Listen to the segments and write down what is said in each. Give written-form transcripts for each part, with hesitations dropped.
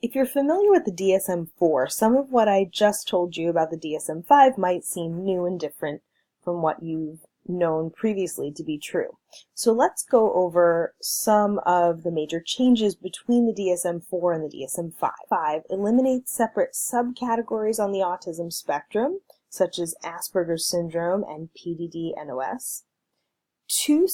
If you're familiar with the DSM IV, some of what I just told you about the DSM V might seem new and different from what you've known previously to be true. So let's go over some of the major changes between the DSM IV and the DSM V. 5 eliminates separate subcategories on the autism spectrum, such as Asperger's syndrome and PDD-NOS. Two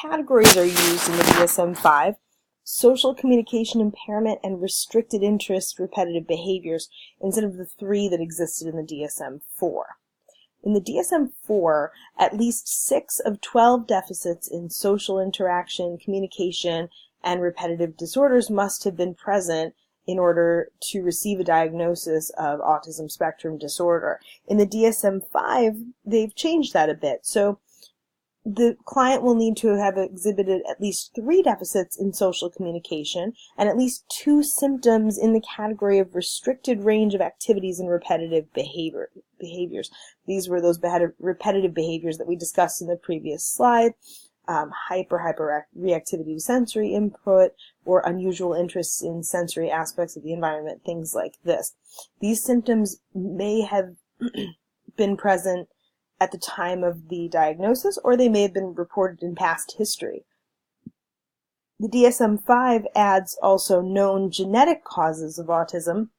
categories are used in the DSM V: social communication impairment and restricted interest repetitive behaviors, instead of the three that existed in the DSM IV. In the DSM IV, at least 6 of 12 deficits in social interaction, communication, and repetitive disorders must have been present in order to receive a diagnosis of autism spectrum disorder. In the DSM V, they've changed that a bit. So the client will need to have exhibited at least 3 deficits in social communication and at least 2 symptoms in the category of restricted range of activities and repetitive behaviors. These were those repetitive behaviors that we discussed in the previous slide: hyperreactivity to sensory input, or unusual interests in sensory aspects of the environment, things like this. These symptoms may have been present at the time of the diagnosis, or they may have been reported in past history. The DSM-5 adds also known genetic causes of autism,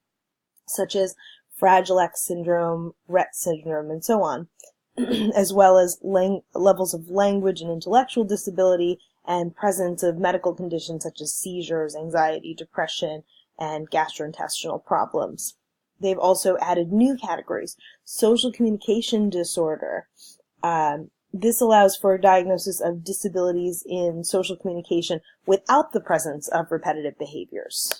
such as Fragile X syndrome, Rett syndrome, and so on, as well as levels of language and intellectual disability and presence of medical conditions such as seizures, anxiety, depression, and gastrointestinal problems. They've also added new categories: social communication disorder. This allows for a diagnosis of disabilities in social communication without the presence of repetitive behaviors.